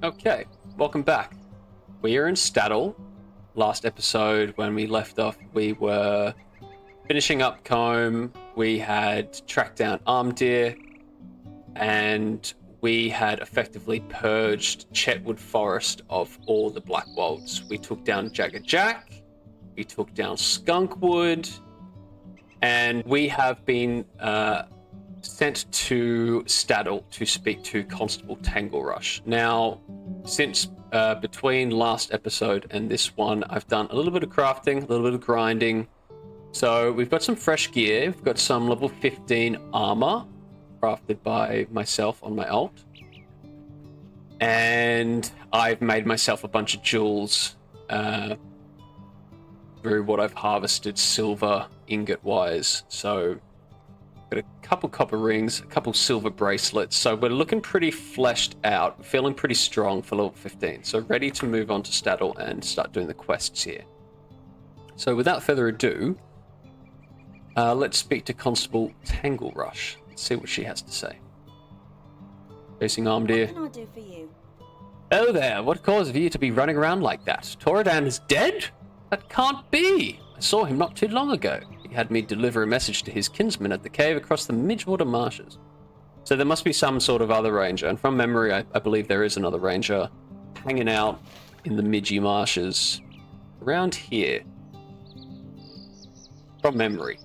Okay, welcome back. We are in Staddle. Last episode, when we left off, we were finishing up Combe. We had tracked down Amdir, and we had effectively purged Chetwood Forest of all the Blackwolds. We took down Jagger Jack, we took down Skunkwood, and we have been sent to Staddle to speak to Constable Tanglerush. Now, since between last episode and this one, I've done a little bit of crafting, a little bit of grinding. So we've got some fresh gear. We've got some level 15 armor crafted by myself on my alt. And I've made myself a bunch of jewels through what I've harvested silver ingot-wise. So got a couple copper rings, a couple silver bracelets. So we're looking pretty fleshed out, feeling pretty strong for level 15. So ready to move on to Staddle and start doing the quests here. So without further ado, let's speak to Constable Tanglerush. Let's see what she has to say. Facing Amdir. What can I do for you? Oh there, what cause for you to be running around like that? Toradan is dead? That can't be. I saw him not too long ago. He had me deliver a message to his kinsman at the cave across the Midgewater Marshes. So there must be some sort of other ranger, and from memory, I believe there is another ranger hanging out in the Midgie Marshes around here. From memory.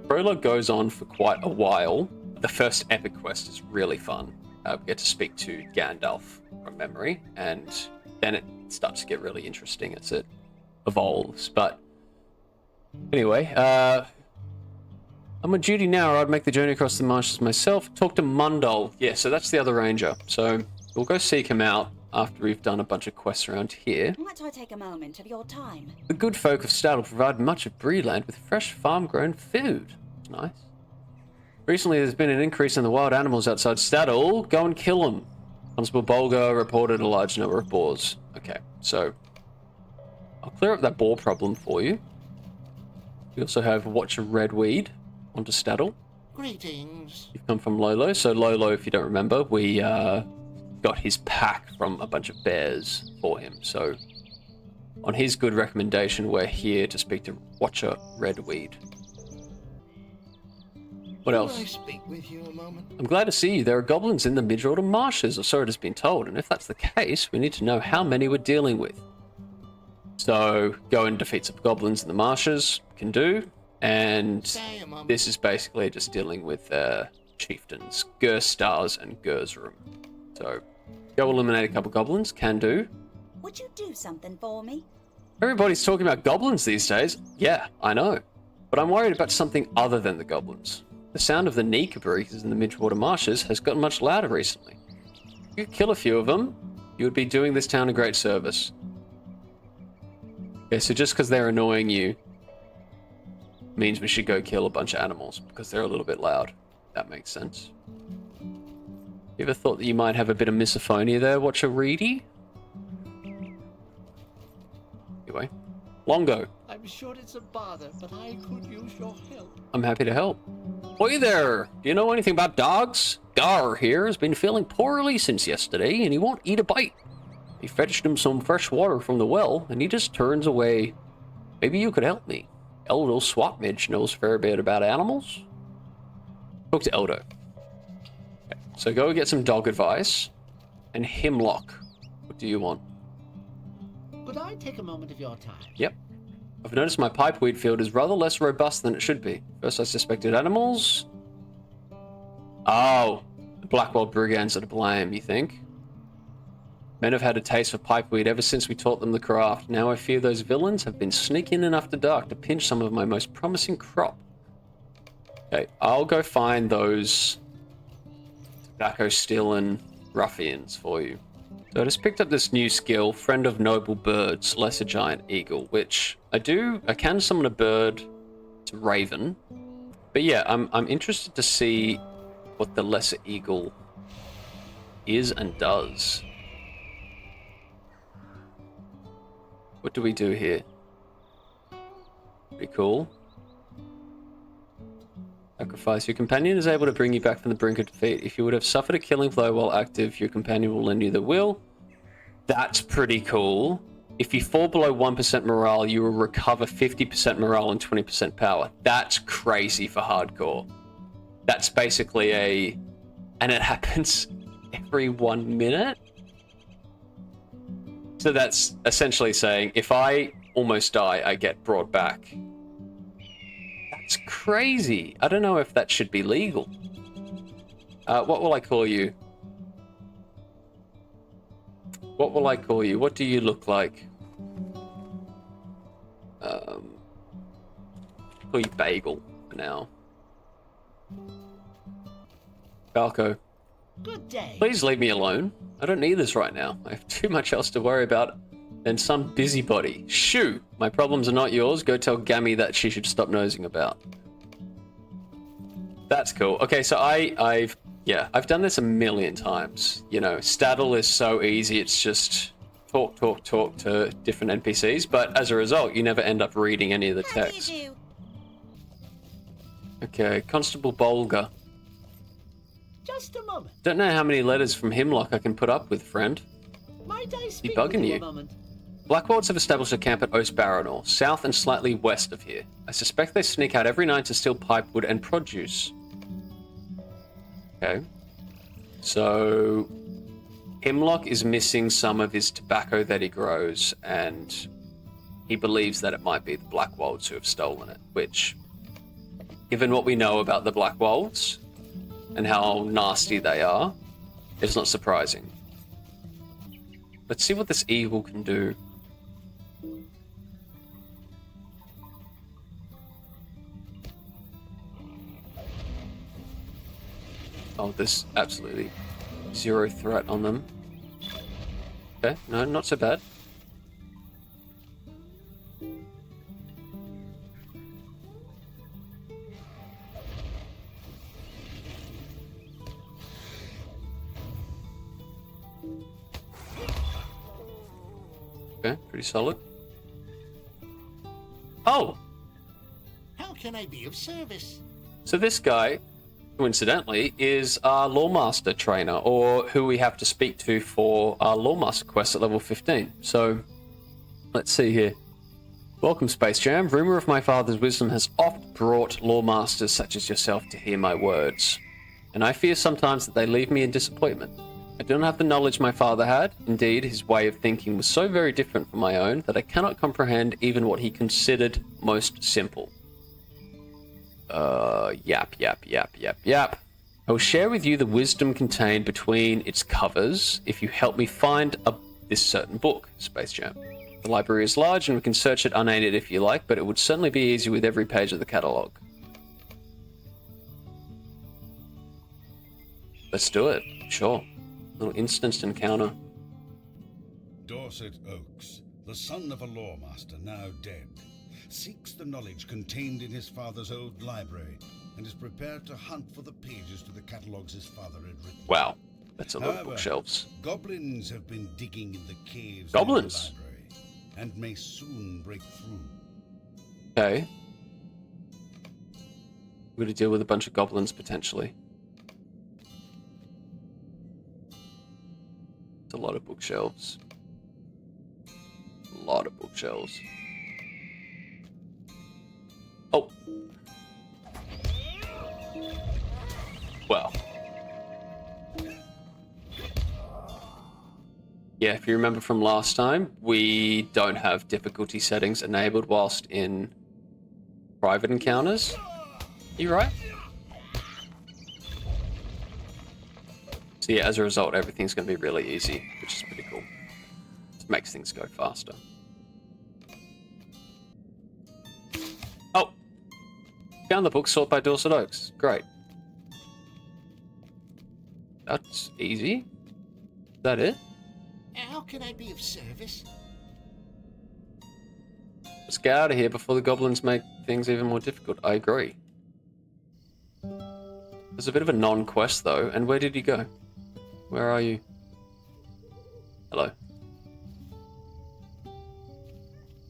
Prologue goes on for quite a while. The first epic quest is really fun. We get to speak to Gandalf from memory, and then it starts to get really interesting as it evolves. But anyway, I'm on duty now, or I'd make the journey across the marshes myself. Talk to Mundol. Yeah, so that's the other ranger. So we'll go seek him out after we've done a bunch of quests around here. Might I take a moment of your time? The good folk of Staddle provide much of Breeland with fresh farm-grown food. Nice. Recently, there's been an increase in the wild animals outside Staddle. Go and kill them. Constable Bolger reported a large number of boars. Okay, so I'll clear up that boar problem for you. We also have Watcher Redweed onto Staddle. Greetings. You've come from Lolo. So Lolo, if you don't remember, we got his pack from a bunch of bears for him. So on his good recommendation, we're here to speak to Watcher Redweed. What else? Can I speak with you a moment? I'm glad to see you. There are goblins in the Midgewater Marshes, or so it has been told. And if that's the case, we need to know how many we're dealing with. So go and defeat some goblins in the marshes. Can do. And Say a moment. this is basically just dealing with chieftains, Gerstars and Gerzrum. So go eliminate a couple goblins. Can do. Would you do something for me? Everybody's talking about goblins these days. Yeah, I know. But I'm worried about something other than the goblins. The sound of the Neekabreakers in the Midgewater Marshes has gotten much louder recently. If you could kill a few of them, you would be doing this town a great service. Okay, so just because they're annoying you means we should go kill a bunch of animals because they're a little bit loud. That makes sense. You ever thought that you might have a bit of misophonia there, Watcher Reedy? Anyway, Longo. I'm sure it's a bother, but I could use your help. I'm happy to help. Oi there! Do you know anything about dogs? Gar here has been feeling poorly since yesterday, and he won't eat a bite. He fetched him some fresh water from the well, and he just turns away. Maybe you could help me. Eldo Swapmidge knows a fair bit about animals. Talk to Eldo. Okay, so go get some dog advice. And Hemlock. What do you want? Could I take a moment of your time? Yep. I've noticed my pipeweed field is rather less robust than it should be. First I suspected animals. Oh, the Blackwold brigands are to blame, you think? Men have had a taste for pipeweed ever since we taught them the craft. Now I fear those villains have been sneaking in after dark to pinch some of my most promising crop. Okay, I'll go find those tobacco-stealing ruffians for you. So I just picked up this new skill, Friend of Noble Birds, Lesser Giant Eagle, which I can summon a bird. It's a raven. But yeah, I'm interested to see what the Lesser Eagle is and does. What do we do here? Pretty cool. Sacrifice. Your companion is able to bring you back from the brink of defeat. If you would have suffered a killing blow while active, your companion will lend you the will. That's pretty cool. If you fall below 1% morale, you will recover 50% morale and 20% power. That's crazy for hardcore. That's basically and it happens every 1 minute. So that's essentially saying if I almost die, I get brought back. That's crazy. I don't know if that should be legal. What will I call you? What will I call you? What do you look like? Call you Bagel for now. Falco. Good day. Please leave me alone. I don't need this right now. I have too much else to worry about than some busybody. Shoo! My problems are not yours. Go tell Gammy that she should stop nosing about. That's cool. Okay, so I've done this a million times. You know, Staddle is so easy. It's just talk to different NPCs. But as a result, you never end up reading any of the text. How do you do? Okay, Constable Bolger. Just a moment. Don't know how many letters from Hemlock I can put up with, friend. Might I speak bugging with you. a moment? Blackwolds have established a camp at Ostbaranor, south and slightly west of here. I suspect they sneak out every night to steal pipewood and produce. Okay. So, Hemlock is missing some of his tobacco that he grows, and he believes that it might be the Blackwolds who have stolen it, which, given what we know about the Blackwolds and how nasty they are, it's not surprising. Let's see what this eagle can do. Oh, there's absolutely zero threat on them. Okay, no, not so bad. Okay, pretty solid. Oh! How can I be of service? So this guy, coincidentally, is our Lawmaster trainer, or who we have to speak to for our Lawmaster quest at level 15. So, let's see here. Welcome, Space Jam. Rumor of my father's wisdom has oft brought Lawmasters such as yourself to hear my words, and I fear sometimes that they leave me in disappointment. I do not have the knowledge my father had. Indeed, his way of thinking was so very different from my own that I cannot comprehend even what he considered most simple. Yap. I will share with you the wisdom contained between its covers if you help me find this certain book, Space Jam. The library is large and we can search it unaided if you like, but it would certainly be easy with every page of the catalogue. Let's do it. Sure. Little instanced encounter. Dorset Oaks, the son of a lawmaster now dead, seeks the knowledge contained in his father's old library and is prepared to hunt for the pages to the catalogues his father had written. Wow, that's a lot of However, bookshelves. Goblins have been digging in the caves Goblins? of the library and may soon break through. Okay. We're going to deal with a bunch of goblins potentially. It's a lot of bookshelves. A lot of bookshelves. Oh. Well. Yeah, if you remember from last time, we don't have difficulty settings enabled whilst in private encounters. You right? So yeah, as a result, everything's going to be really easy, which is pretty cool. It makes things go faster. Oh! Found the book sought by Dorset Oaks. Great. That's easy. Is that it? How can I be of service? Let's get out of here before the goblins make things even more difficult. I agree. There's a bit of a non-quest though, and where did he go? Where are you? Hello.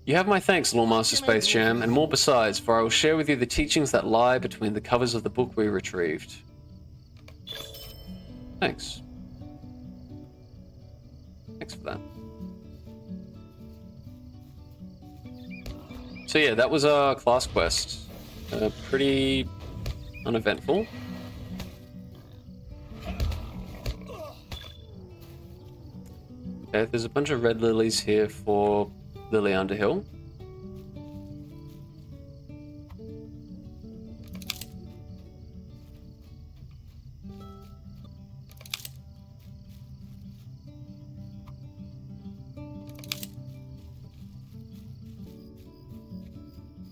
You have my thanks, Lawmaster Space Jam, and more besides, for I will share with you the teachings that lie between the covers of the book we retrieved. Thanks. Thanks for that. So yeah, that was our class quest. Pretty uneventful. Okay, there's a bunch of red lilies here for Lily Underhill.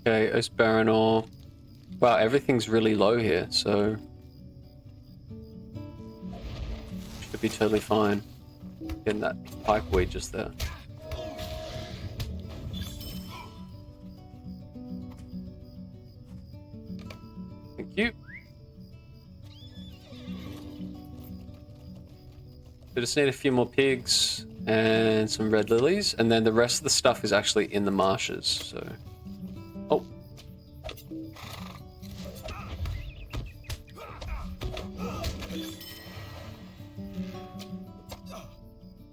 Okay, Oast Baronor. Wow, everything's really low here, so should be totally fine. Getting that pipeweed just there. Thank you. We just need a few more pigs and some red lilies, and then the rest of the stuff is actually in the marshes, so... Oh.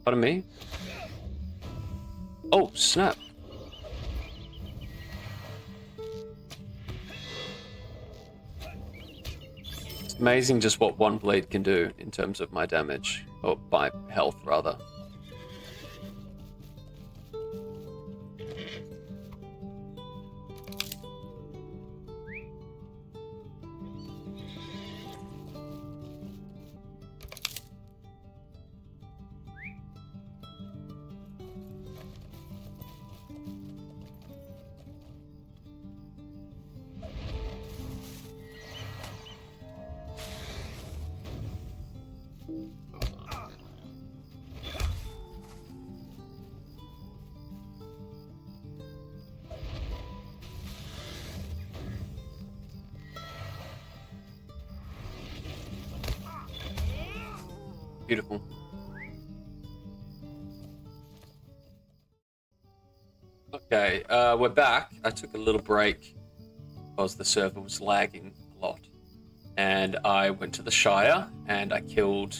Pardon me? Oh, snap. It's amazing just what one blade can do in terms of my damage. Or my health, rather. Beautiful. Okay, we're back. I took a little break because the server was lagging a lot. And I went to the Shire and I killed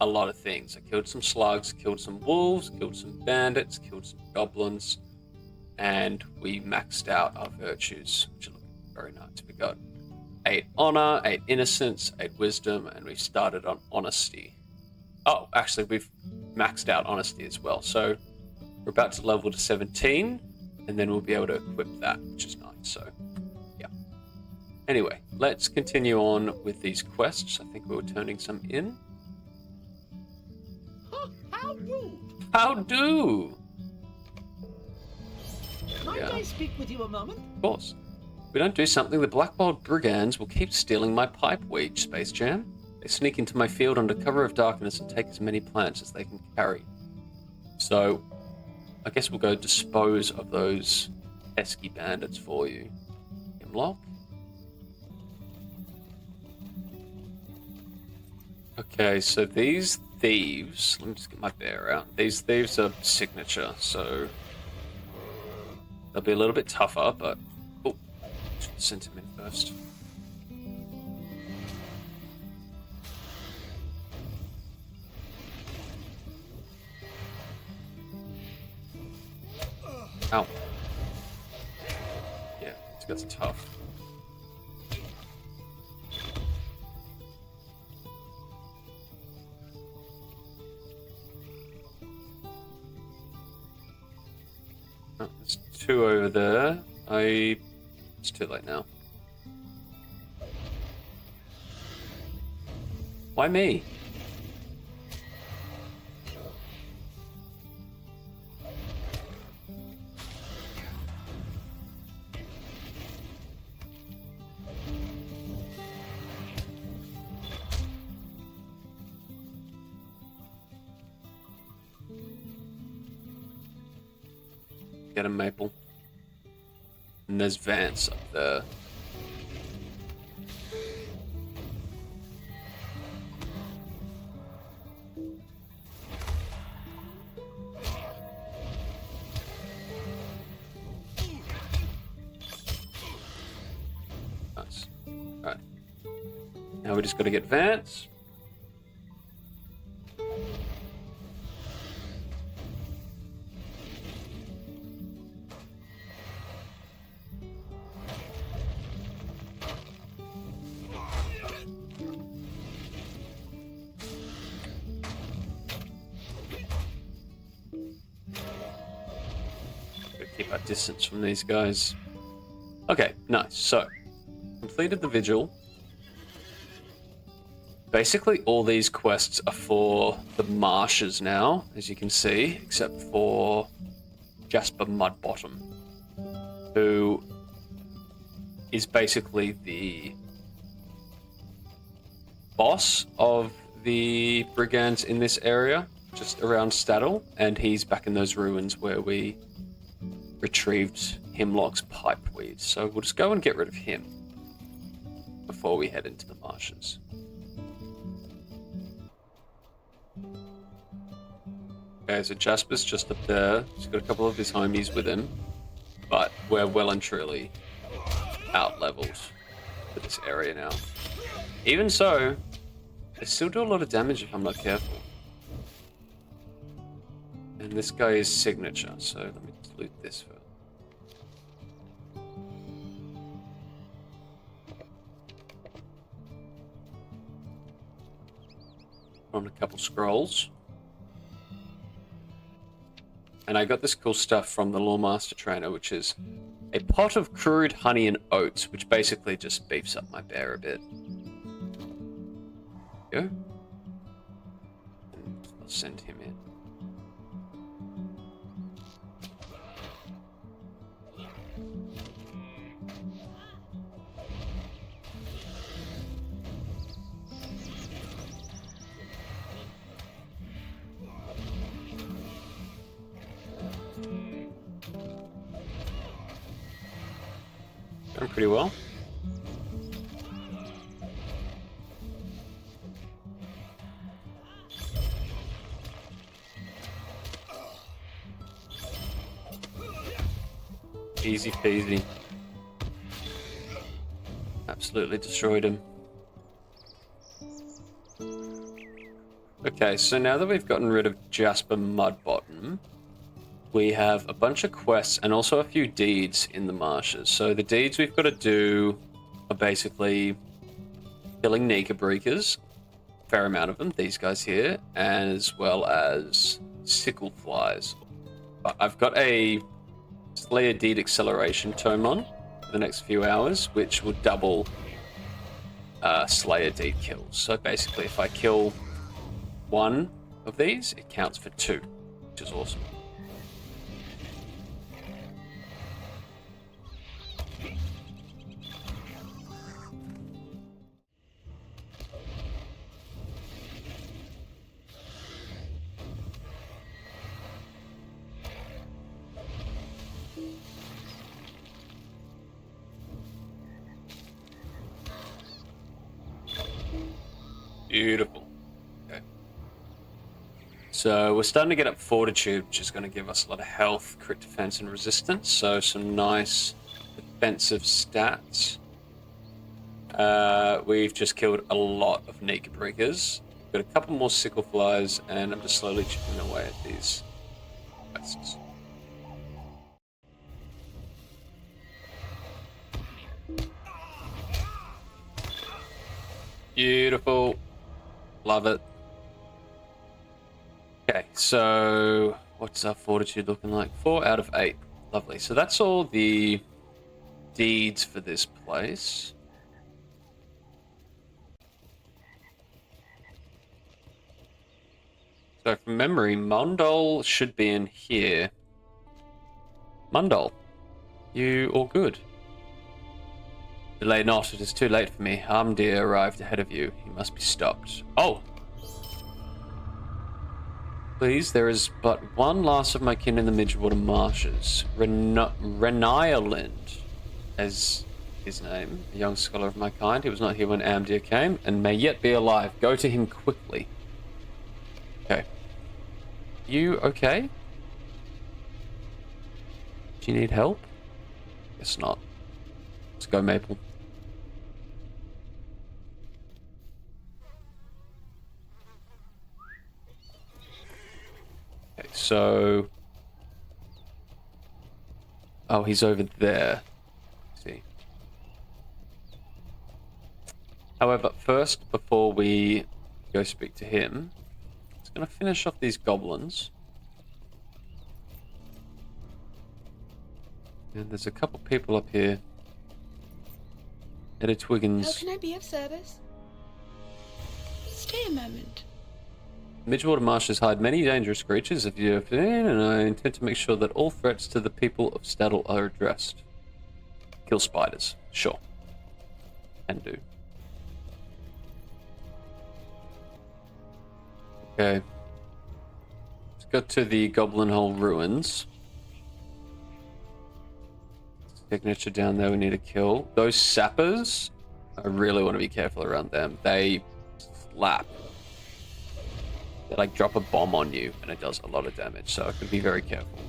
a lot of things. I killed some slugs, killed some wolves, killed some bandits, killed some goblins, and we maxed out our virtues, which are looking very nice. We got 8 honor, 8 innocence, 8 wisdom, and we started on honesty. Oh, actually, we've maxed out honesty as well. So we're about to level to 17, and then we'll be able to equip that, which is nice. So, yeah. Anyway, let's continue on with these quests. I think we were turning some in. How rude! How do? Might I speak with you a moment? Of course. If we don't do something, the Blackwold brigands will keep stealing my pipeweed, Space Jam. They sneak into my field under cover of darkness and take as many plants as they can carry. So, I guess we'll go dispose of those pesky bandits for you. Hemlock. Okay, so these thieves... Let me just get my bear out. These thieves are signature, so... they'll be a little bit tougher, but... Oh, should have sent him in first. Ow. Yeah, these guys are tough. Oh, there's 2 over there. It's too late now. Why me? Get a maple. And there's Vance up there. Nice. Alright. Now we just gotta get Vance. keep our distance from these guys. Okay, nice. So, completed the vigil. Basically, all these quests are for the marshes now, as you can see, except for Jasper Mudbottom, who is basically the boss of the brigands in this area, just around Staddle, and he's back in those ruins where we retrieved Hemlock's pipeweed. So we'll just go and get rid of him before we head into the marshes. Okay, so Jasper's just up there. He's got a couple of his homies with him, but we're well and truly out-leveled for this area now. Even so, they still do a lot of damage if I'm not careful. And this guy is signature, so let me just loot this first. On a couple scrolls. And I got this cool stuff from the Lawmaster Trainer, which is a pot of crude honey and oats, which basically just beefs up my bear a bit. There we go. And I'll send him in. Going pretty well. Easy peasy. Absolutely destroyed him. Okay, so now that we've gotten rid of Jasper Mudbottom, we have a bunch of quests and also a few deeds in the marshes. So the deeds we've got to do are basically killing Neekabreakers, a fair amount of them, these guys here, as well as sickle flies. But I've got a Slayer Deed Acceleration tome on for the next few hours, which will double Slayer Deed kills. So basically, if I kill one of these, it counts for 2, which is awesome. Beautiful. Okay. So we're starting to get up Fortitude, which is going to give us a lot of health, crit defense, and resistance. So some nice defensive stats. We've just killed a lot of Neekabreakers. Got a couple more sickle flies, and I'm just slowly chipping away at these quests. Beautiful. Love it. Okay, so what's our fortitude looking like? 4 out of 8. Lovely. So that's all the deeds for this place. So from memory, Mundol should be in here. Mundol, you all good? Delay not, it is too late for me. Amdir arrived ahead of you. He must be stopped. Oh! Please, there is but one last of my kin in the Midgewater Marshes. Reunite, as his name, a young scholar of my kind. He was not here when Amdir came, and may yet be alive. Go to him quickly. Okay. You okay? Do you need help? Guess not. Let's go, Maple. Okay, so... Oh, he's over there. Let's see. However, first, before we go speak to him, I'm just going to finish off these goblins. And there's a couple people up here. Eddie How Twiggins. can I be of service? Stay a moment. Midgewater Marshes hide many dangerous creatures if you have been, and I intend to make sure that all threats to the people of Staddle are addressed. Kill spiders. Sure. Can do. Okay. Let's go to the Goblin Hole Ruins. Signature down there we need to kill. Those sappers, I really want to be careful around them. They slap. They like drop a bomb on you and it does a lot of damage, so I can be very careful.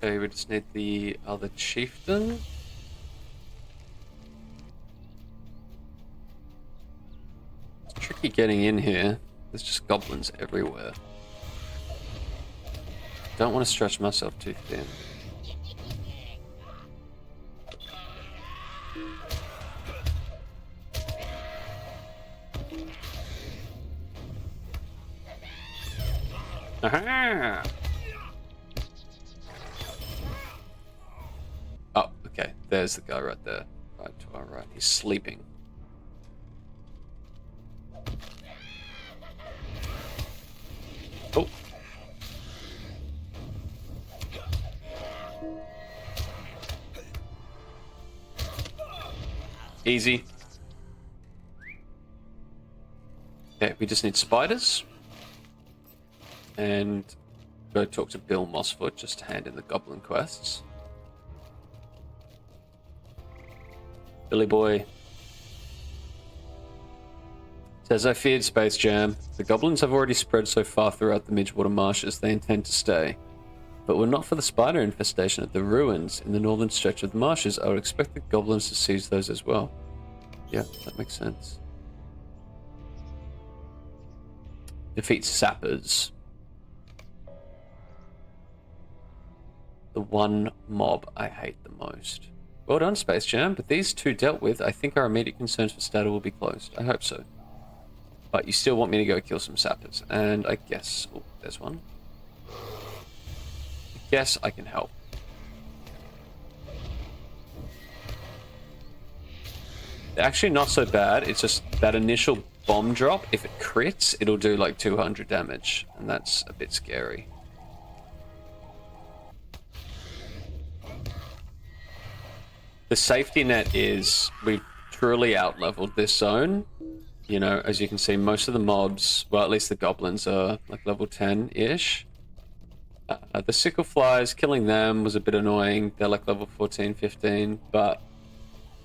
Okay, we just need the other chieftain. It's tricky getting in here. There's just goblins everywhere. Don't want to stretch myself too thin. Aha! Oh, okay. There's the guy right there. Right to our right. He's sleeping. Oh. Easy. Okay, we just need spiders. And go talk to Bill Mossfoot just to hand in the goblin quests. Billy boy. Says, I feared Space Jam. The goblins have already spread so far throughout the Midgewater Marshes they intend to stay. But were not for the spider infestation at the ruins in the northern stretch of the marshes, I would expect the goblins to seize those as well. Yeah, that makes sense. Defeat sappers. The one mob I hate the most. Well done, Space Jam, but these two dealt with, I think our immediate concerns for Staddle will be closed. I hope so. But you still want me to go kill some sappers, and I guess... Oh, there's one. I guess I can help. They're actually not so bad, it's just that initial bomb drop, if it crits, it'll do like 200 damage, and that's a bit scary. The safety net is we've truly out-leveled this zone. You know, as you can see, most of the mobs, well, at least the goblins are like level 10-ish. The sickle flies, killing them was a bit annoying. They're like level 14, 15. But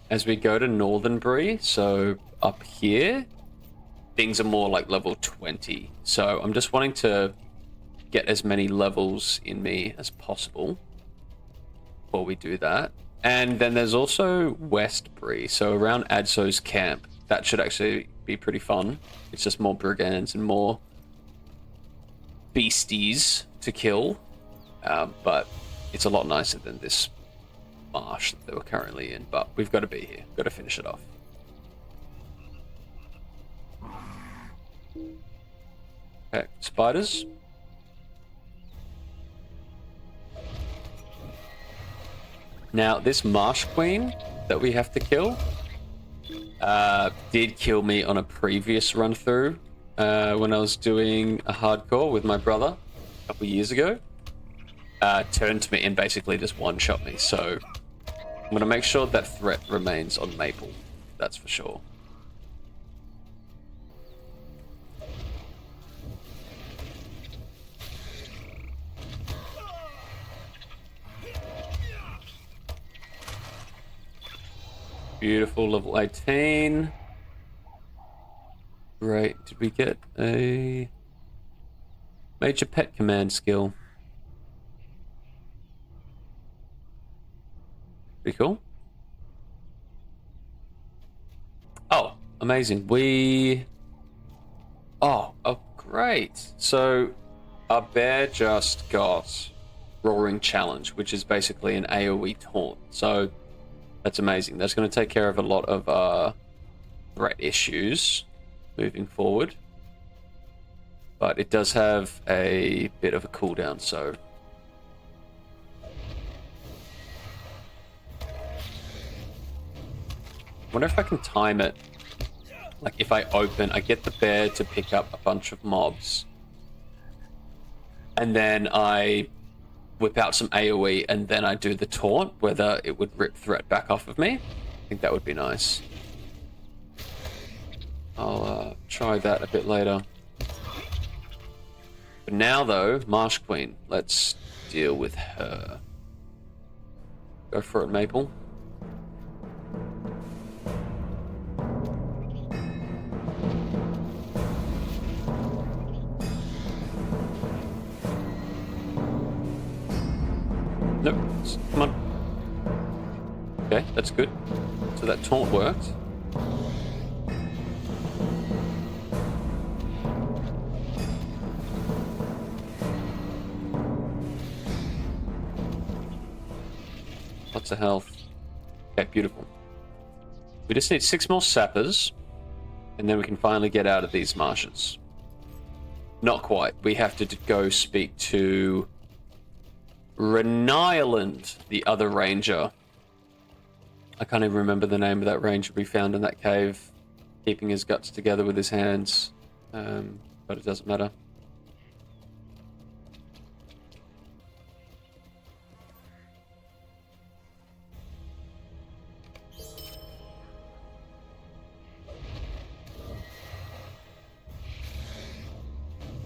as we go to Northern Bree, so up here, things are more like level 20. So I'm just wanting to get as many levels in me as possible before we do that. And then there's also West Bree, so around Adso's camp. That should actually be pretty fun. It's just more brigands and more beasties to kill. But it's a lot nicer than this marsh that we're currently in. But we've got to be here. We've got to finish it off. Okay, spiders. Now, this Marsh Queen that we have to kill did kill me on a previous run-through when I was doing a hardcore with my brother a couple years ago. Turned to me and basically just one-shot me, so I'm going to make sure that threat remains on Maple, that's for sure. Beautiful, level 18. Great. Did we get a major pet command skill? Pretty cool. Oh, amazing. Oh, great. So our bear just got Roaring Challenge, which is basically an AoE taunt. So that's amazing. That's going to take care of a lot of threat issues moving forward. But it does have a bit of a cooldown, so... I wonder if I can time it. Like, if I get the bear to pick up a bunch of mobs. And then I whip out some AoE, and then I do the taunt, whether it would rip threat back off of me. I think that would be nice. I'll try that a bit later. But now, though, Marsh Queen. Let's deal with her. Go for it, Maple. Nope. Come on. Okay, that's good. So that taunt worked. Lots of health. Okay, beautiful. We just need 6 more sappers, and then we can finally get out of these marshes. Not quite. We have to go speak to Reunite, the other ranger. I can't even remember the name of that ranger we found in that cave, keeping his guts together with his hands, but it doesn't matter.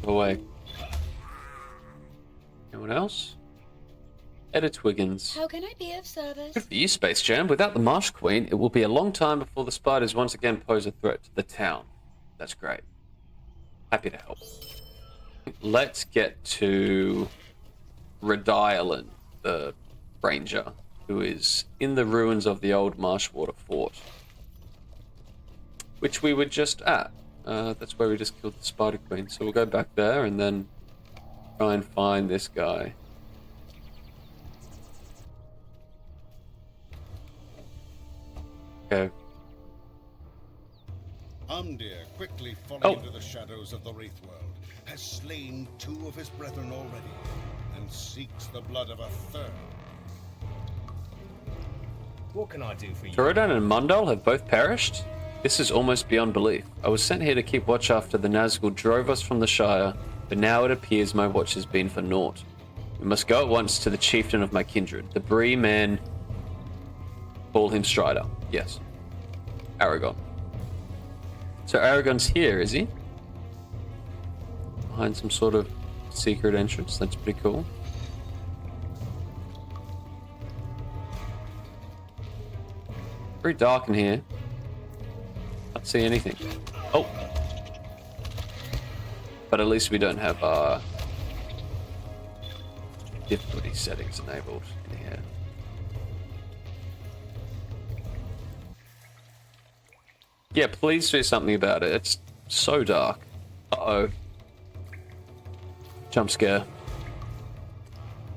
Go away. Anyone else? Edit Wiggins. How can I be of service? Good for you, Space Jam. Without the Marsh Queen, it will be a long time before the spiders once again pose a threat to the town. That's great. Happy to help. Let's get to Reunite, the ranger, who is in the ruins of the old Marshwater fort, which we were just at. That's where we just killed the Spider Queen. So we'll go back there and then try and find this guy. Okay. Amdir, quickly falling Oh. into the shadows of the Wraith world, has slain 2 of his brethren already, and seeks the blood of a 3rd. What can I do for you? Torodan and Mundal have both perished? This is almost beyond belief. I was sent here to keep watch after the Nazgul drove us from the Shire, but now it appears my watch has been for naught. We must go at once to the chieftain of my kindred, the Bree man. Call him Strider. Yes. Aragon. So Aragon's here, is he? Behind some sort of secret entrance. That's pretty cool. Very dark in here. Can't see anything. Oh. But at least we don't have difficulty settings enabled in here. Yeah, please do something about it. It's so dark. Uh-oh. Jump scare.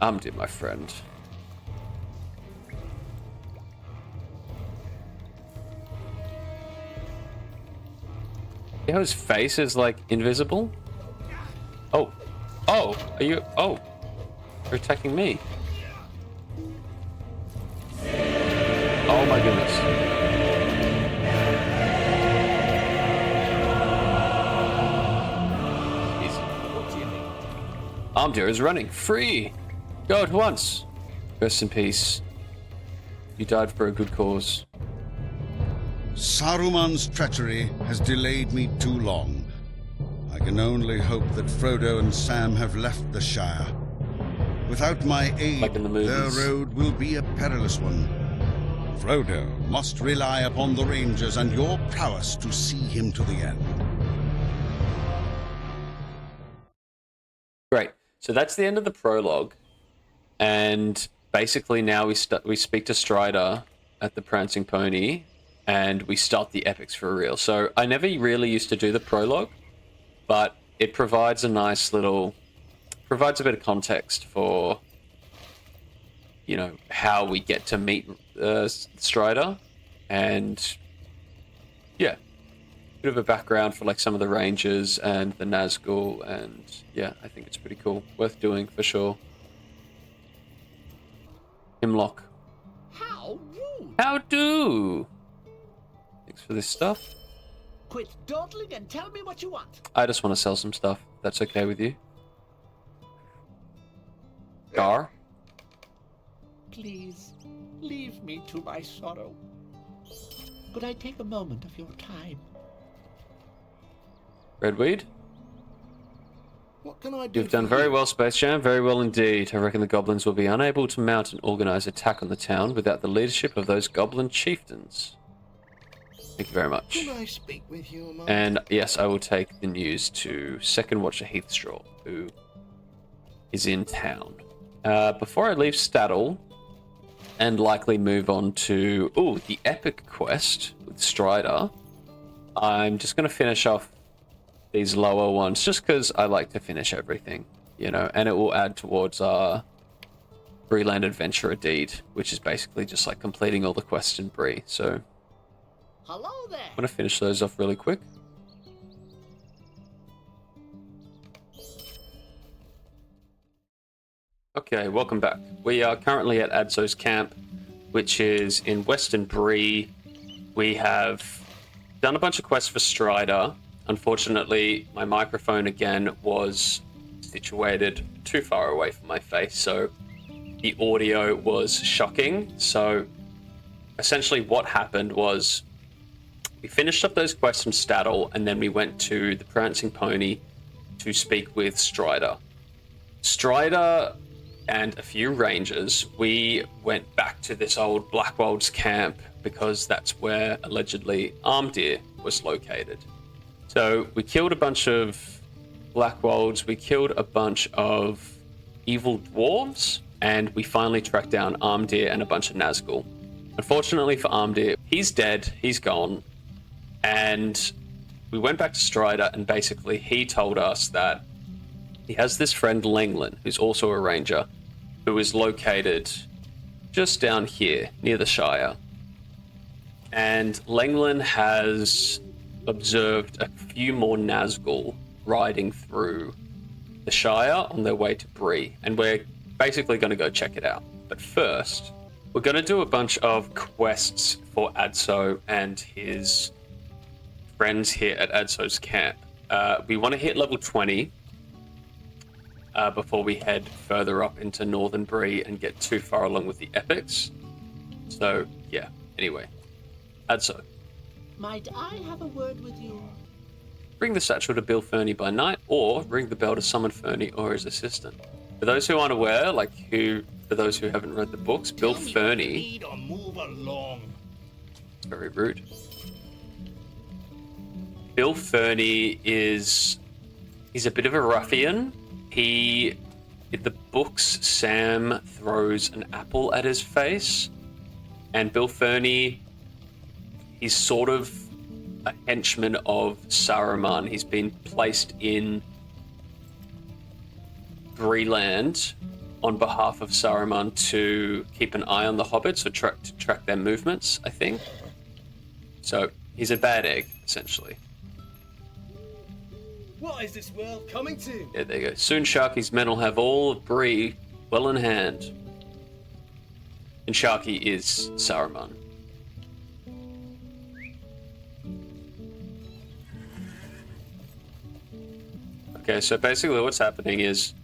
Amdir, my friend. You know his face is like invisible? Oh. Oh, are you... Oh. You're attacking me. Oh my goodness. Amdir is running free. Go at once. Rest in peace. You died for a good cause. Saruman's treachery has delayed me too long. I can only hope that Frodo and Sam have left the Shire. Without my aid, Like in the movies. their road will be a perilous one. Frodo must rely upon the Rangers and your prowess to see him to the end. Great. So that's the end of the prologue. And basically now we speak to Strider at the Prancing Pony, and we start the epics for real. So I never really used to do the prologue, but it provides a nice little, provides a bit of context for, you know, how we get to meet Strider, and yeah, bit of a background for like some of the rangers and the Nazgul, and yeah, I think it's pretty cool, worth doing for sure. Himlock. How rude! How do? Thanks for this stuff. Quit dawdling and tell me what you want. I just want to sell some stuff. That's okay with you? Gar? Please, leave me to my sorrow. Could I take a moment of your time? Redweed? What can I do? You've done very well, Space Jam. Very well indeed. I reckon the goblins will be unable to mount an organized attack on the town without the leadership of those goblin chieftains. Thank you very much. Can I speak with you a moment? And yes, I will take the news to Second Watcher Heathstraw, who is in town. Before I leave Staddle, and likely move on to the epic quest with Strider, I'm just going to finish off these lower ones, just because I like to finish everything, you know, and it will add towards our Breeland Adventurer deed, which is basically just like completing all the quests in Bree. So Hello there. I'm going to finish those off really quick. Okay, welcome back. We are currently at Adso's camp, which is in Western Bree. We have done a bunch of quests for Strider. Unfortunately, my microphone again was situated too far away from my face, so the audio was shocking. So essentially what happened was we finished up those quests from Staddle, and then we went to the Prancing Pony to speak with Strider. Strider and a few rangers, we went back to this old Blackwolds camp because that's where allegedly Amdir was located. So we killed a bunch of Blackwolds, we killed a bunch of evil dwarves, and we finally tracked down Amdir and a bunch of Nazgul. Unfortunately for Amdir, he's dead, he's gone, and we went back to Strider, and basically he told us that he has this friend Lenglinn, who's also a ranger, who is located just down here near the Shire. And Lenglinn has observed a few more Nazgul riding through the Shire on their way to Bree, and we're basically going to go check it out. But first, we're going to do a bunch of quests for Adso and his friends here at Adso's camp. We want to hit level 20 before we head further up into Northern Bree and get too far along with the epics. So, yeah. Anyway, Adso. Might I have a word with you? Bring the satchel to Bill Fernie by night, or ring the bell to summon Fernie or his assistant. For those who aren't aware, for those who haven't read the books, Bill Fernie... Need or move along. Very rude. Bill Fernie he's a bit of a ruffian. In the books, Sam throws an apple at his face, and Bill Fernie, he's sort of a henchman of Saruman. He's been placed in Breeland on behalf of Saruman to keep an eye on the hobbits, or to track their movements, I think. So he's a bad egg, essentially. What is this world coming to? Yeah, there you go. Soon Sharky's men will have all of Bree well in hand. And Sharky is Saruman. Okay, so basically what's happening is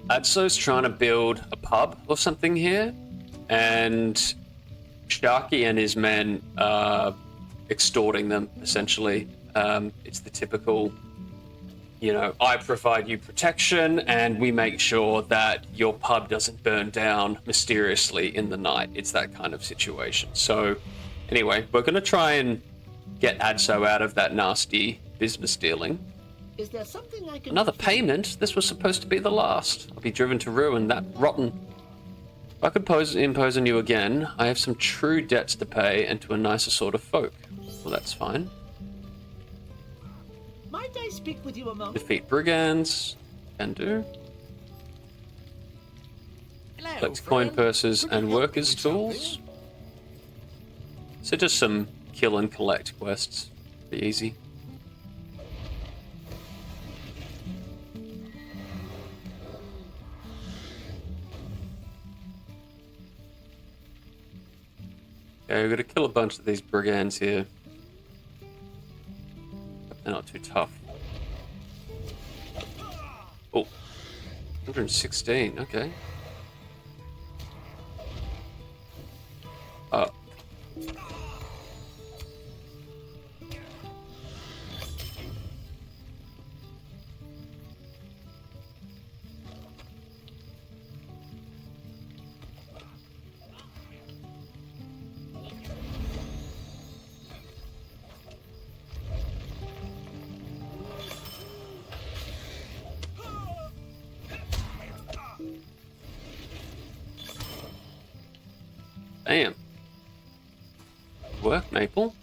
Adso's trying to build a pub or something here, and Sharky and his men are extorting them, essentially. It's the typical, I provide you protection and we make sure that your pub doesn't burn down mysteriously in the night. It's that kind of situation. So anyway, we're going to try and get Adso out of that nasty business dealing. Is there something I can... Another payment? This was supposed to be the last. I'll be driven to ruin, that rotten If I could impose on you again, I have some true debts to pay and to a nicer sort of folk. Well, that's fine. Might I speak with you a moment? Defeat brigands. Can do. Hello, Collect coin friend. purses Could I and help workers' you with something? tools. So just some kill and collect quests. Be easy. Okay, we've got to kill a bunch of these brigands here. They're not too tough. Oh, 116, okay. Up. Damn. Work, Maple.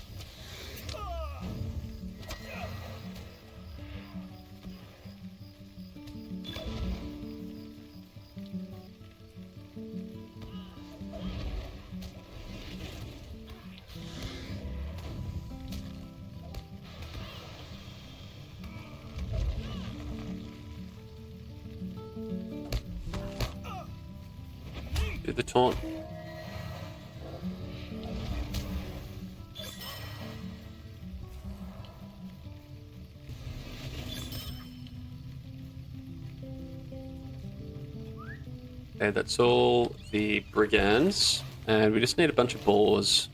Do the taunt. Okay, that's all the brigands, and we just need a bunch of boars.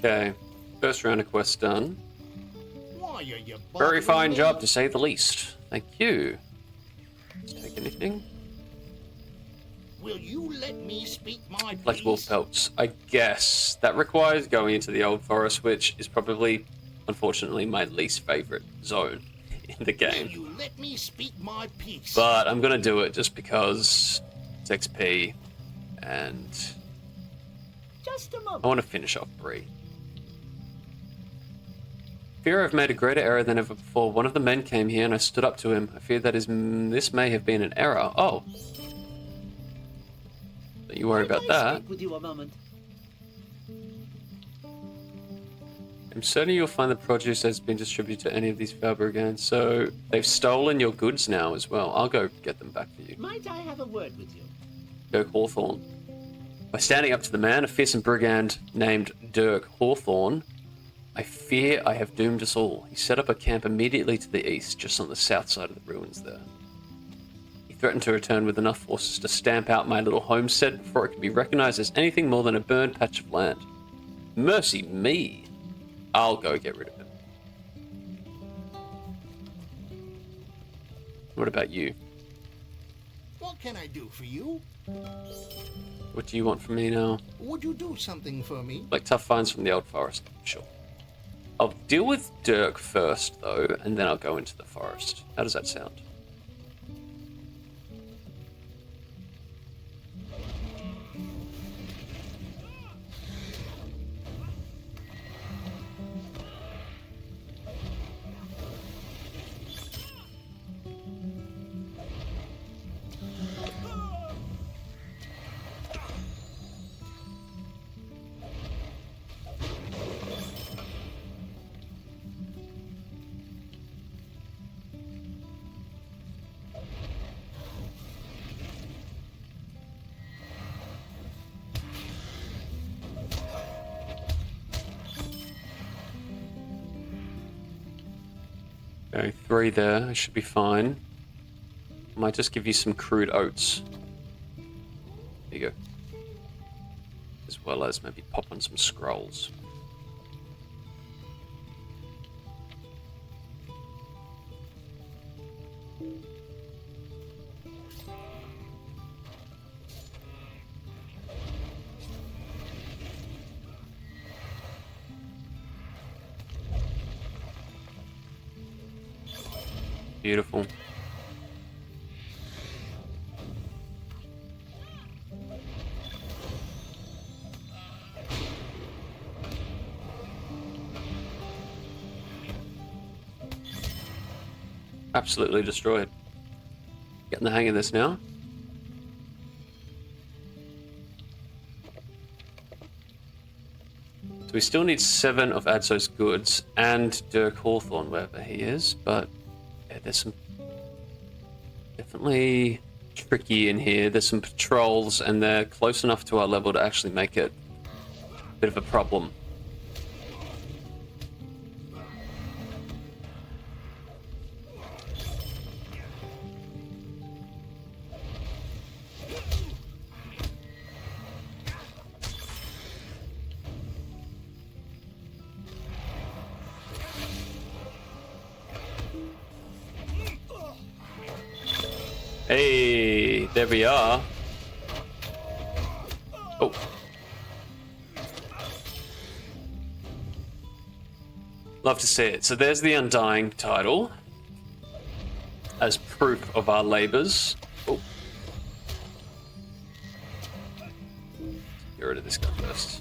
Okay, first round of quests done. Why are you Very bothering fine me? job, to say the least. Thank you. Let's take anything. Will you let me speak my Like wolf piece? pelts. I guess that requires going into the old forest, which is probably, unfortunately, my least favorite zone in the Will game. you let me speak my piece? But I'm gonna do it just because it's XP, and Just a I moment. want to finish off Bree. Fear I've made a greater error than ever before. One of the men came here and I stood up to him. I fear that this may have been an error. Oh. Don't you worry about Might I that. speak with you a moment? I'm certain you'll find the produce has been distributed to any of these foul brigands. So they've stolen your goods now as well. I'll go get them back for you. Might I have a word with you? Dirk Hawthorne. By standing up to the man, a fearsome brigand named Dirk Hawthorne, I fear I have doomed us all. He set up a camp immediately to the east, just on the south side of the ruins there. He threatened to return with enough forces to stamp out my little homestead before it could be recognized as anything more than a burned patch of land. Mercy me! I'll go get rid of him. What about you? What can I do for you? What do you want from me now? Would you do something for me? Like tough finds from the old forest? Sure. I'll deal with Dirk first, though, and then I'll go into the forest. How does that sound? Okay, 3 there. I should be fine. Might just give you some crude oats. There you go. As well as maybe pop on some scrolls. Beautiful. Absolutely destroyed. Getting the hang of this now. So we still need 7 of Adso's goods and Dirk Hawthorne, wherever he is, but yeah, there's some definitely tricky in here. There's some patrols and they're close enough to our level to actually make it a bit of a problem. Hey, there we are. Oh. Love to see it. So there's the Undying title as proof of our labors. Oh. Get rid of this guy first.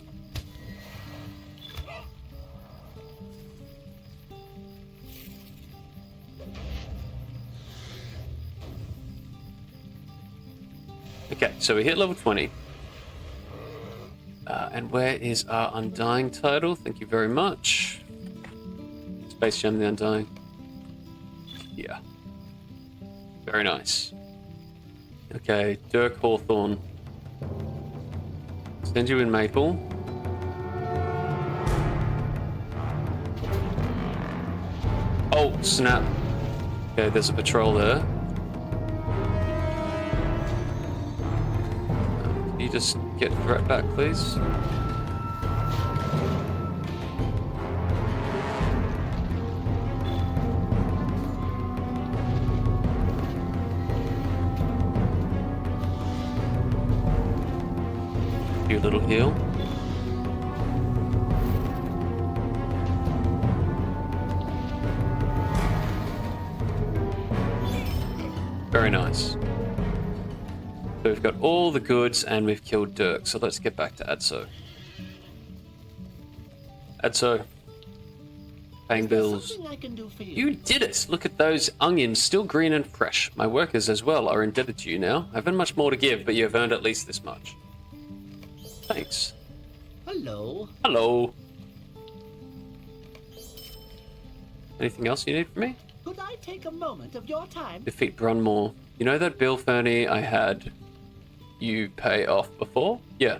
Okay, so we hit level 20. And where is our Undying title? Thank you very much. Space Jam the Undying. Yeah. Very nice. Okay, Dirk Hawthorne. Send you in Maple. Oh, snap. Okay, there's a patrol there. Can you just get threat back, please? You little heal. Very nice. So we've got all the goods and we've killed Dirk, so let's get back to Adso. Adso. Paying bills. I can do for you? You did it! Look at those onions, still green and fresh. My workers as well are indebted to you now. I haven't much more to give, but you have earned at least this much. Thanks. Hello. Hello. Anything else you need from me? Could I take a moment of your time? Defeat Brunmore. You know that bill, Fernie, I had you pay off before? Yeah.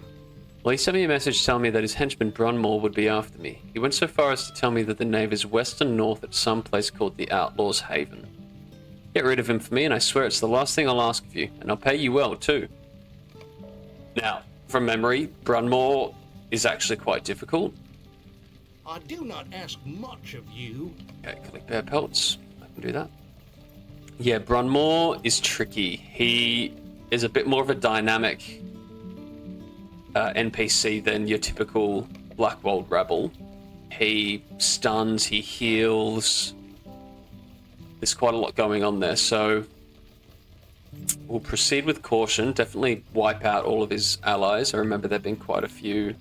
Well, he sent me a message telling me that his henchman Brunmore would be after me. He went so far as to tell me that the knave is west and north at some place called the Outlaw's Haven. Get rid of him for me, and I swear it's the last thing I'll ask of you, and I'll pay you well, too. Now, from memory, Brunmore is actually quite difficult. I do not ask much of you. Okay, collect bear pelts. I can do that. Yeah, Brunmore is tricky. He is a bit more of a dynamic NPC than your typical Blackwold rebel. He stuns, he heals. There's quite a lot going on there, so we'll proceed with caution. Definitely wipe out all of his allies. I remember there being quite a few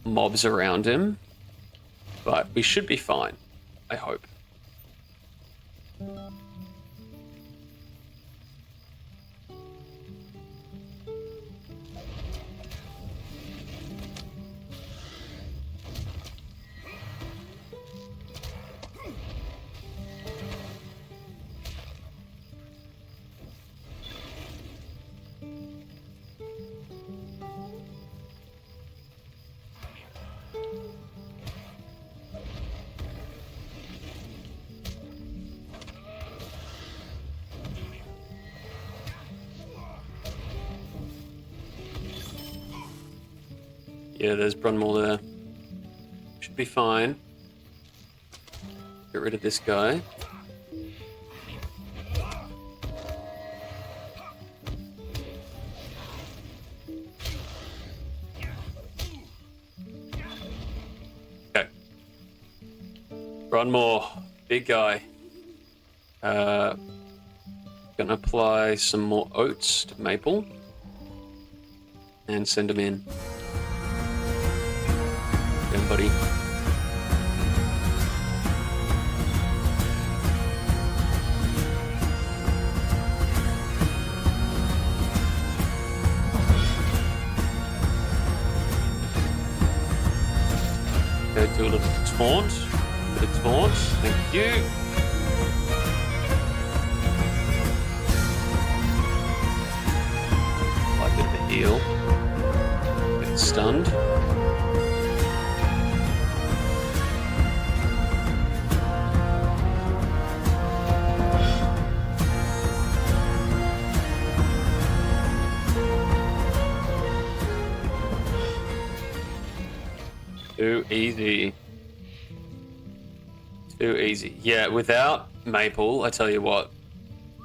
mobs around him, but we should be fine, I hope. Yeah, there's Brunmore there. Should be fine. Get rid of this guy. One more. Big guy. Gonna apply some more oats to Maple. And send him in. Get him, buddy. Go do a little taunt. Bit of taunt. Thank you. Apply a bit of a heal. Get stunned. Too easy. Too easy. Yeah, without Maple, I tell you what,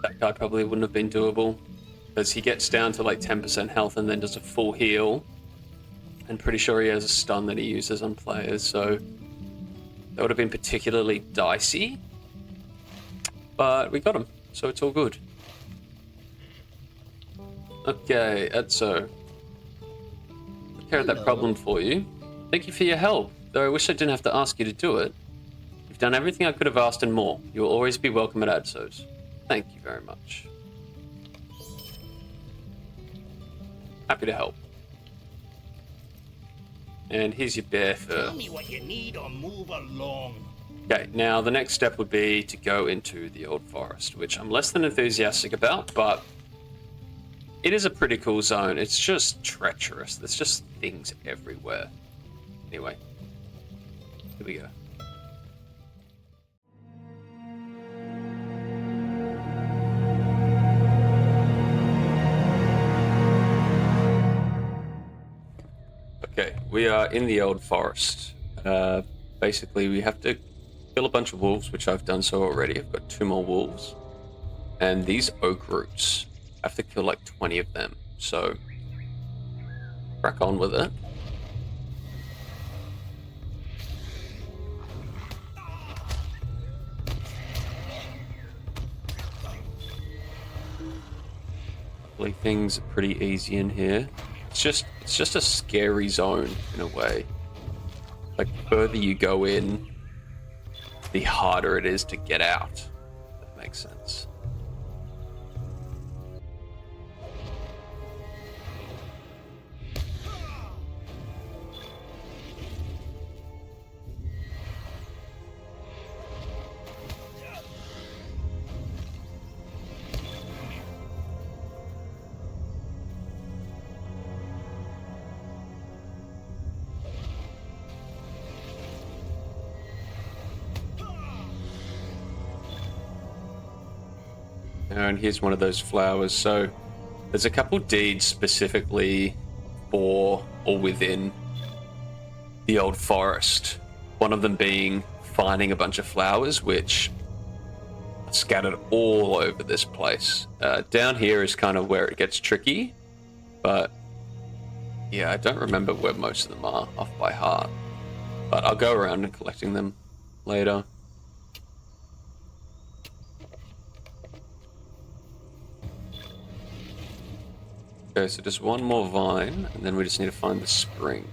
that guy probably wouldn't have been doable. Because he gets down to like 10% health and then does a full heal. And pretty sure he has a stun that he uses on players, so that would have been particularly dicey. But we got him, so it's all good. Okay, Adso. Took care of that problem for you. Thank you for your help, though I wish I didn't have to ask you to do it. You've done everything I could have asked and more. You will always be welcome at Adso's. Thank you very much. Happy to help. And here's your bear fur. Tell me what you need or move along. Okay, now the next step would be to go into the Old Forest, which I'm less than enthusiastic about, but it is a pretty cool zone. It's just treacherous. There's just things everywhere. Anyway, here we go. Okay, we are in the Old Forest. Basically, we have to kill a bunch of wolves, which I've done so already. I've got 2 more wolves. And these oak roots, I have to kill like 20 of them. So, crack on with it. Luckily, things are pretty easy in here. It's just a scary zone in a way. Like, the further you go in, the harder it is to get out. If that makes sense. And here's one of those flowers. So there's a couple deeds specifically for or within the Old Forest. One of them being finding a bunch of flowers, which are scattered all over this place. Down here is kind of where it gets tricky, but yeah, I don't remember where most of them are off by heart. But I'll go around and collecting them later. Okay, so just one more vine, and then we just need to find the spring.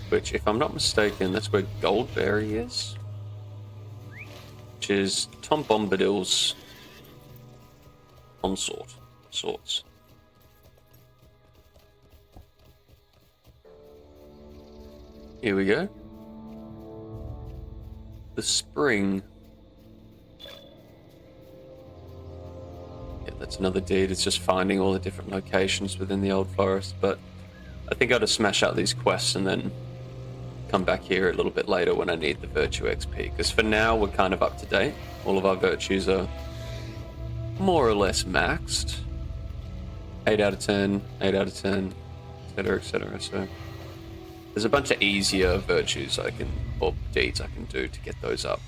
Which, if I'm not mistaken, that's where Goldberry is. Which is Tom Bombadil's consort of sorts. Here we go. The spring. Yeah, that's another deed. It's just finding all the different locations within the Old Forest, but I think I'll just smash out these quests and then come back here a little bit later when I need the virtue XP, because for now we're kind of up to date. All of our virtues are more or less maxed. 8 out of 10, 8 out of 10, etc, etc. So there's a bunch of easier virtues or deeds I can do to get those up.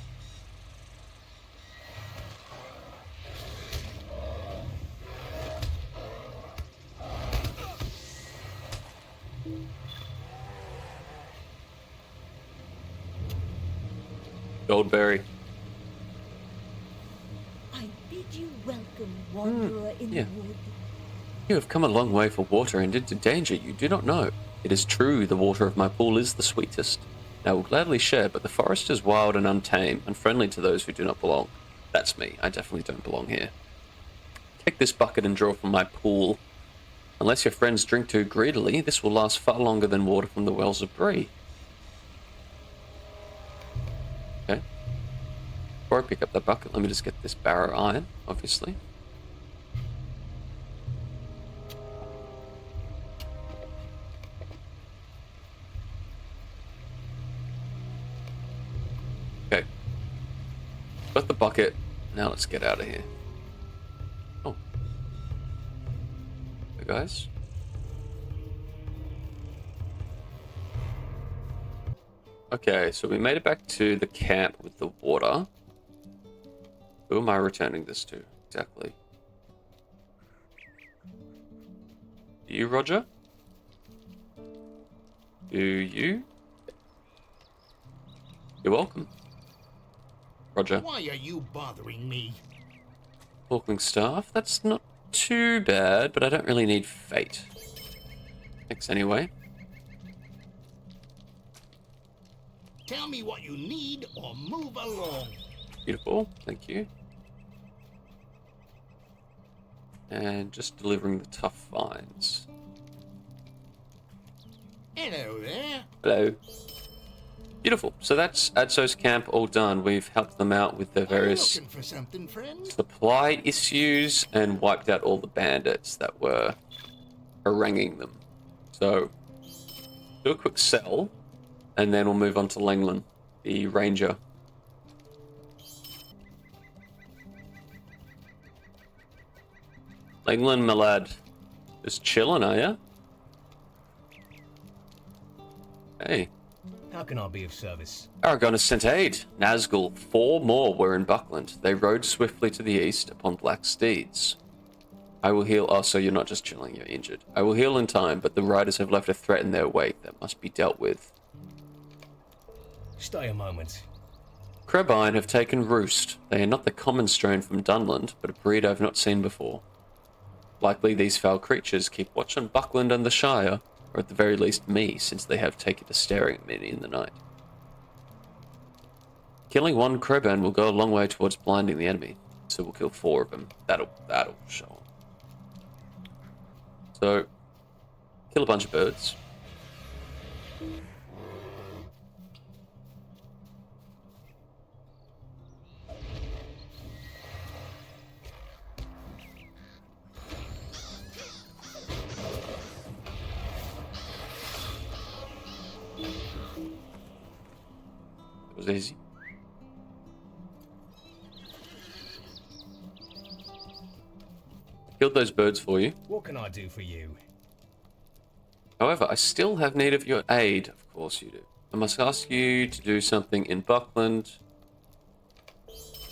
Goldberry. I bid you welcome, wanderer in yeah. the wood. You have come a long way for water and into danger you do not know. It is true the water of my pool is the sweetest. I will gladly share, but the forest is wild and untamed, unfriendly to those who do not belong. That's me. I definitely don't belong here. Take this bucket and draw from my pool. Unless your friends drink too greedily, this will last far longer than water from the wells of Bree. Okay. Before I pick up that bucket, let me just get this barrow iron, obviously. Okay. Got the bucket. Now let's get out of here. Oh. Hey guys. Okay, so we made it back to the camp with the water. Who am I returning this to, exactly? You, Roger? Do you? You're welcome. Roger. Why are you bothering me? Hawkling staff? That's not too bad, but I don't really need fate. Thanks anyway. Tell me what you need or move along. Beautiful, thank you. And just delivering the tough finds. Hello there. Hello. Beautiful. So that's Adso's camp all done. We've helped them out with their Are you various looking for something, friend? supply issues and wiped out all the bandits that were haranguing them. So, do a quick sell, and then we'll move on to Lenglinn, the ranger. Lenglinn, my lad. Just chilling, are ya? Hey. How can I be of service? Aragon has sent aid. Nazgul, 4 more were in Buckland. They rode swiftly to the east upon black steeds. I will heal. Oh, so you're not just chilling, you're injured. I will heal in time, but the riders have left a threat in their wake that must be dealt with. Stay a moment. Krebine have taken roost. They are not the common strain from Dunland, but a breed I've not seen before. Likely these foul creatures keep watch on Buckland and the Shire, or at the very least me, since they have taken to staring at me in the night. Killing one Krebine will go a long way towards blinding the enemy, so we'll kill 4 of them. That'll show them. So, kill a bunch of birds. It was easy. Killed those birds for you. What can I do for you? However, I still have need of your aid. Of course you do. I must ask you to do something in Buckland.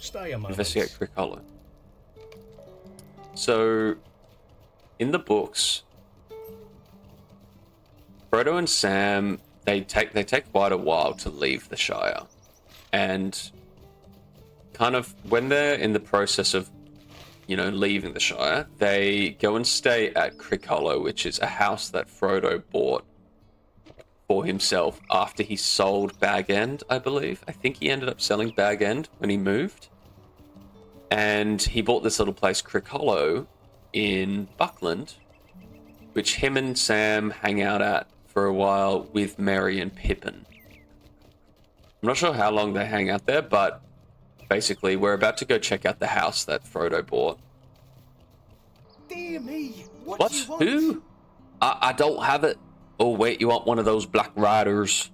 Stay a moment. Investigate Crick Hollow. So, in the books, Frodo and Sam, they take quite a while to leave the Shire. And kind of when they're in the process of, you know, leaving the Shire, they go and stay at Crick Hollow, which is a house that Frodo bought for himself after he sold Bag End, I believe. I think he ended up selling Bag End when he moved. And he bought this little place, Crick Hollow, in Buckland, which him and Sam hang out at for a while with Merry and Pippin. I'm not sure how long they hang out there, but basically we're about to go check out the house that Frodo bought. Dear me. What? Do you want? Who? I don't have it. Oh, wait, you want one of those Black Riders?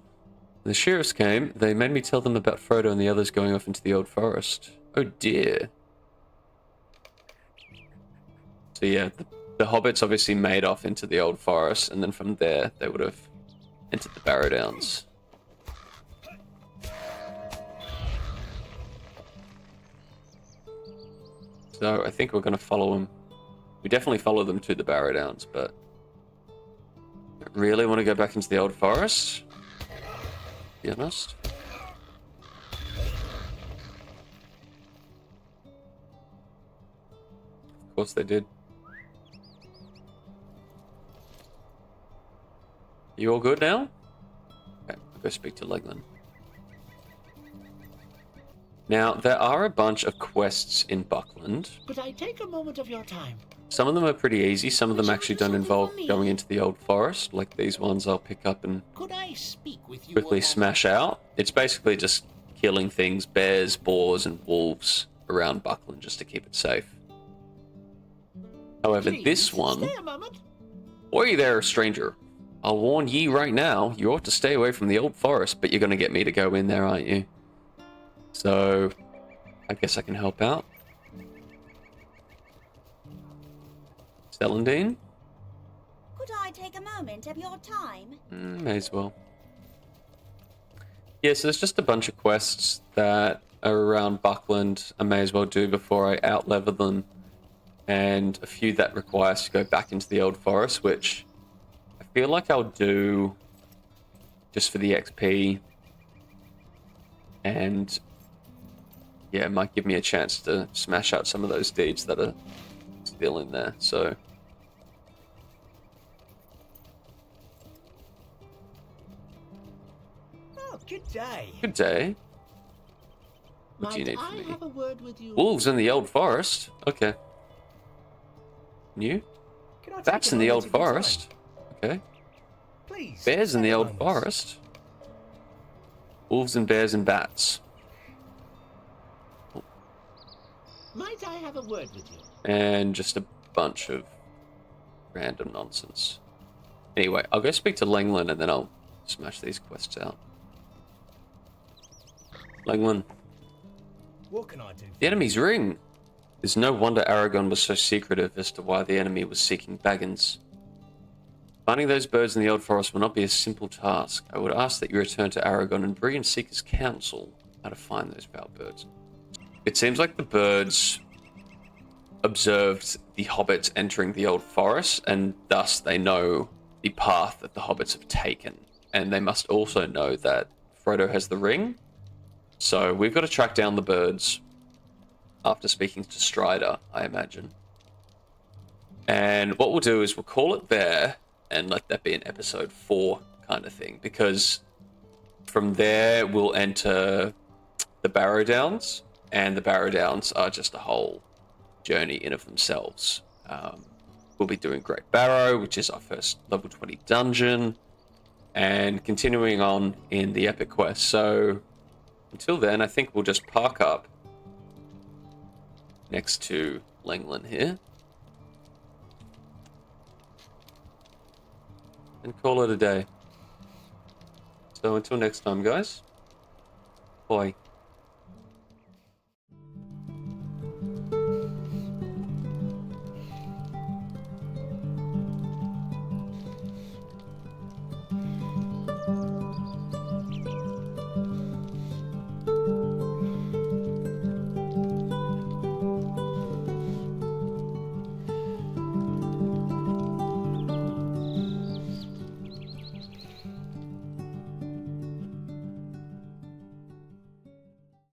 The sheriffs came. They made me tell them about Frodo and the others going off into the old forest. Oh, dear. So, yeah, the hobbits obviously made off into the old forest, and then from there, they would have entered the Barrow Downs. So, I think we're going to follow them. We definitely follow them to the Barrow Downs, but I don't really want to go back into the old forest, to be honest. course they did. You all good now? Okay, I'll go speak to Lenglinn. Now, there are a bunch of quests in Buckland. Could I take a moment of your time? Some of them are pretty easy. Some of them Would you actually like to don't something involve from me? going into the old forest. Like these ones I'll pick up and Could I speak with you? quickly a moment? smash out. It's basically just killing things, bears, boars, and wolves around Buckland just to keep it safe. However, Please, this one... Stay a moment. Oi there, stranger. I'll warn ye right now, you ought to stay away from the old forest, but you're going to get me to go in there, aren't you? So, I guess I can help out. Celandine? Could I take a moment of your time? May as well. Yeah, so there's just a bunch of quests that are around Buckland I may as well do before I outlevel them. And a few that require us to go back into the old forest, which I feel like I'll do just for the XP. And yeah, it might give me a chance to smash out some of those deeds that are still in there, so... Oh, good day. Good day. What do you Might need from I me? have a word with you? Wolves in the old forest? Okay. New? Can I take Bats a in the old moment of your time? forest? Okay. Please. Bears in stay the a old moment. forest? Wolves and bears and bats. Might I have a word with you? And just a bunch of random nonsense. Anyway, I'll go speak to Lenglinn and then I'll smash these quests out. Lenglinn. What can I do? The enemy's ring! It's no wonder Aragon was so secretive as to why the enemy was seeking Baggins. Finding those birds in the old forest will not be a simple task. I would ask that you return to Aragon and Bree and seek his counsel how to find those foul birds. It seems like the birds observed the hobbits entering the old forest, and thus they know the path that the hobbits have taken. And they must also know that Frodo has the ring. So we've got to track down the birds after speaking to Strider, I imagine. And what we'll do is we'll call it there and let that be an episode 4 kind of thing, because from there we'll enter the Barrow Downs, and the Barrow Downs are just a whole journey in of themselves. We'll be doing Great Barrow, which is our first level 20 dungeon, and continuing on in the epic quest. So until then, I think we'll just park up next to Lenglinn here and call it a day. So until next time, guys. Bye.